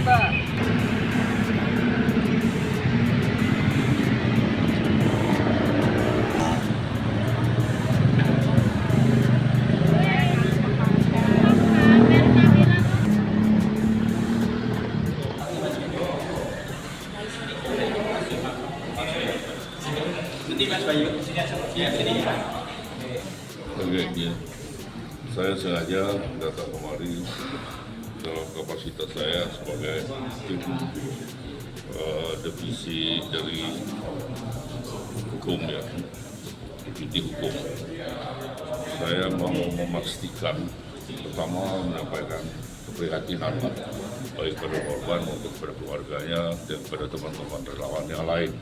Mbak. Oke, ya. Saya sengaja datang kemari dalam kapasitas saya sebagai divisi dari hukum ya, divisi hukum. Saya mau memastikan, pertama menyampaikan keprihatinan baik pada korban maupun pada keluarganya dan pada teman-teman relawan yang lain.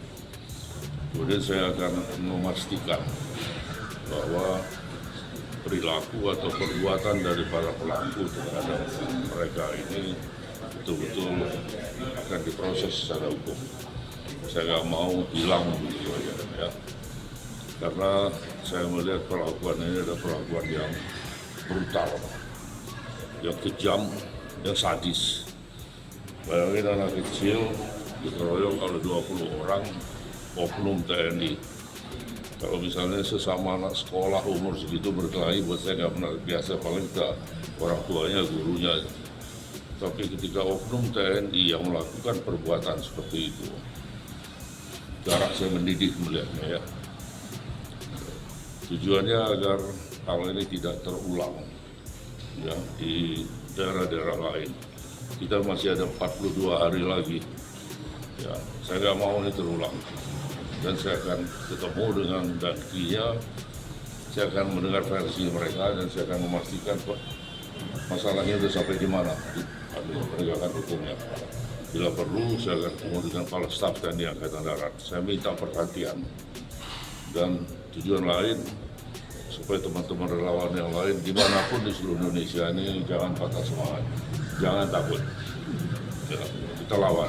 Kemudian saya akan memastikan bahwa perilaku atau perbuatan dari para pelaku terhadap mereka ini betul-betul akan diproses secara hukum. Saya nggak mau hilang begitu aja ya, karena saya melihat perlakuan ini adalah perlakuan yang brutal, yang kejam, yang sadis. Bayangin anak kecil dikeroyok oleh 20 orang oknum TNI. Kalau misalnya sesama anak sekolah umur segitu berkelahi, buat saya nggak pernah biasa, paling kita orang tuanya, gurunya. Tapi ketika oknum TNI yang melakukan perbuatan seperti itu, jarak saya mendidih melihatnya ya. Tujuannya agar hal ini tidak terulang ya di daerah-daerah lain. Kita masih ada 42 hari lagi. Ya, saya nggak mau ini terulang. Dan saya akan ketemu dengan Dankinya, saya akan mendengar versi mereka dan saya akan memastikan masalahnya sudah sampai di mana di penegakan hukumnya. Bila perlu, saya akan ketemu dengan kepala staf TNI Angkatan Darat. Saya minta perhatian dan tujuan lain supaya teman-teman relawan yang lain dimanapun di seluruh Indonesia ini jangan patah semangat, jangan takut. Ya, kita lawan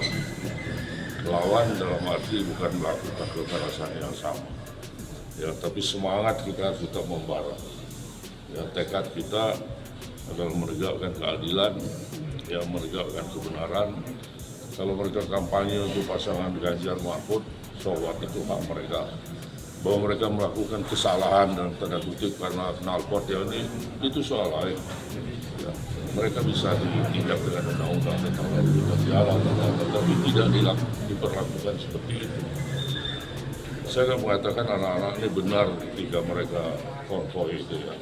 dalam arti bukan melakukan kekerasan yang sama ya, tapi semangat kita harus tetap membara ya, tekad kita adalah menegakkan keadilan ya, menegakkan kebenaran. Kalau mereka kampanye untuk pasangan Ganjar Mahfud, so what, itu hak mereka. Bahwa mereka melakukan kesalahan dalam tanda kutip karena knalpot ya, ini itu soal lain ya. Mereka bisa ditindak dengan undang-undang tentang lalu lintas jalan, tetapi tidak diperlakukan seperti itu. Saya akan mengatakan anak-anak ini benar ketika mereka konvoy itu ya.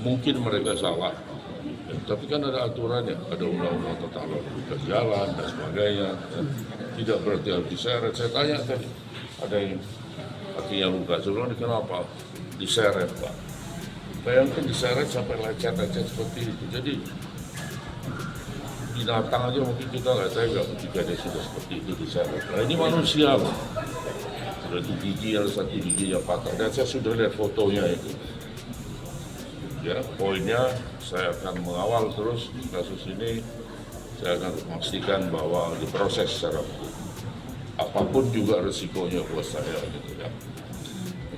Mungkin mereka salah, ya, tapi kan ada aturannya, ada undang-undang tentang lalu lintas jalan dan sebagainya. Ya. Tidak berarti harus diseret. Saya tanya tadi, ada yang kakinya luka, saya bilang kenapa? Diseret Pak. Bayangkan diseret sampai lecet-lecet seperti itu. Jadi binatang aja mungkin kita nggak tega ketika dia sudah seperti itu diseret. Nah ini manusia loh. Sudah ada satu gigi yang patah dan saya sudah lihat fotonya itu. Ya, poinnya saya akan mengawal terus kasus ini. Saya akan memastikan bahwa diproses secara hukum. Apapun juga resikonya buat saya gitu ya.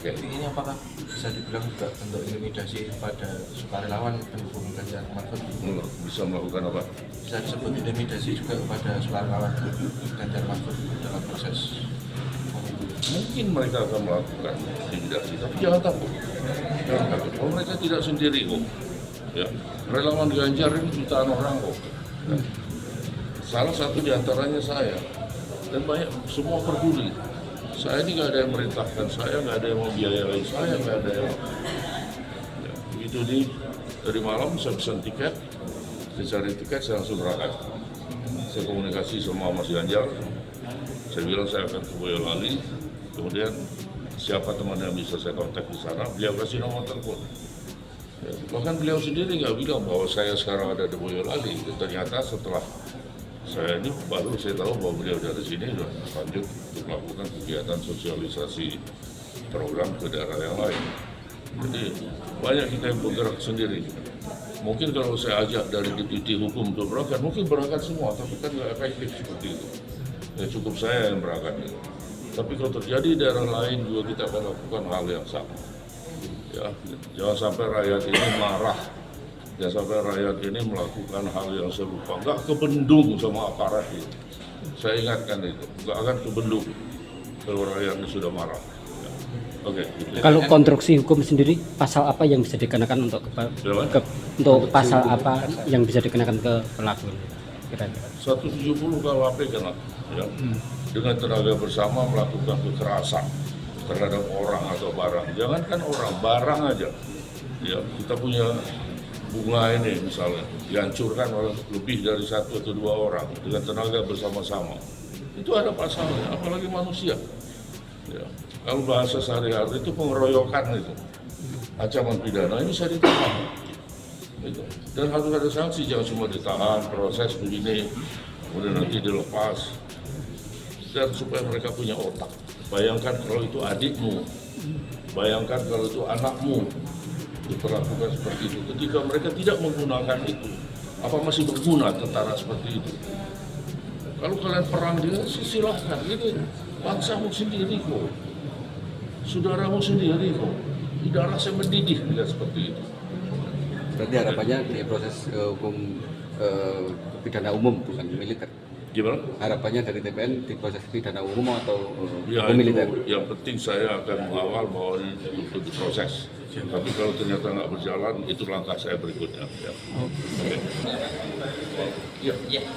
Oke. Ini apakah bisa dibilang juga bentuk intimidasi pada sukarelawan pendukung Ganjar Mahfud? Bisa melakukan apa? Bisa disebut intimidasi juga kepada sukarelawan Ganjar Mahfud dalam proses pemilu. Mungkin mereka akan melakukan intimidasi, tapi jangan takut. Jangan takut. Oh, mereka tidak sendiri kok. Ya, relawan Ganjar ini jutaan orang kok. Ya. Salah satu di antaranya saya dan banyak semua peduli. Saya ini nggak ada yang merintahkan saya, nggak ada yang membiayai saya, nggak ada yang. Ya, begitu dari malam saya pesan tiket, saya cari tiket, saya langsung berangkat. Saya komunikasi sama Mas Ganjar, saya bilang saya akan ke Boyolali, kemudian siapa teman yang bisa saya kontak di sana, beliau kasih nomor telepon. Ya, bahkan beliau sendiri nggak bilang bahwa saya sekarang ada di Boyolali. Ternyata setelah saya ini baru saya tahu bahwa beliau dari sini sudah lanjut untuk melakukan kegiatan sosialisasi program ke daerah yang lain. Jadi banyak kita yang bergerak sendiri. Mungkin kalau saya ajak dari divisi hukum untuk berangkat, mungkin berangkat semua, tapi kan nggak efektif seperti itu. Ya cukup saya yang berangkat. Tapi kalau terjadi di daerah lain juga kita akan lakukan hal yang sama. Ya, jangan sampai rakyat ini marah Ya sampai rakyat ini melakukan hal yang serupa, nggak kebendung sama aparat itu. Saya ingatkan itu, nggak akan kebendung kalau rakyatnya sudah marah. Ya. Oke. Gitu. Kalau konstruksi hukum sendiri, pasal apa yang bisa dikenakan untuk untuk pasal apa yang bisa dikenakan ke pelaku? Kira-kira 170 KUHP kena, ya. Dengan tenaga bersama melakukan kekerasan terhadap orang atau barang. Jangankan orang, barang aja. Ya, kita punya bunga ini misalnya dihancurkan oleh lebih dari 1 atau 2 orang dengan tenaga bersama-sama. Itu ada pasalnya, apalagi manusia. Ya. Kalau bahasa sehari-hari itu pengeroyokan itu, ancaman pidana ini bisa ditahan. Gitu. Dan harus ada sanksi, jangan cuma ditahan, proses begini, kemudian nanti dilepas. Dan supaya mereka punya otak. Bayangkan kalau itu adikmu, bayangkan kalau itu anakmu, diperlakukan seperti itu. Ketika mereka tidak menggunakan itu, apa masih berguna tentara seperti itu? Kalau kalian perang dia, silahkan. Ini bangsamu sendiri kok, saudaramu sendiri kok. Tidak rasa mendidih bila seperti itu. Berarti harapannya di proses hukum pidana umum bukan militer. Gimana? Harapannya dari TPN di proses pidana umum atau Ya, hukum militer. itu yang penting saya akan mengawal bahwa ini untuk diproses. Tapi kalau ternyata nggak berjalan, itu langkah saya berikutnya. Ya. Oke. Ya.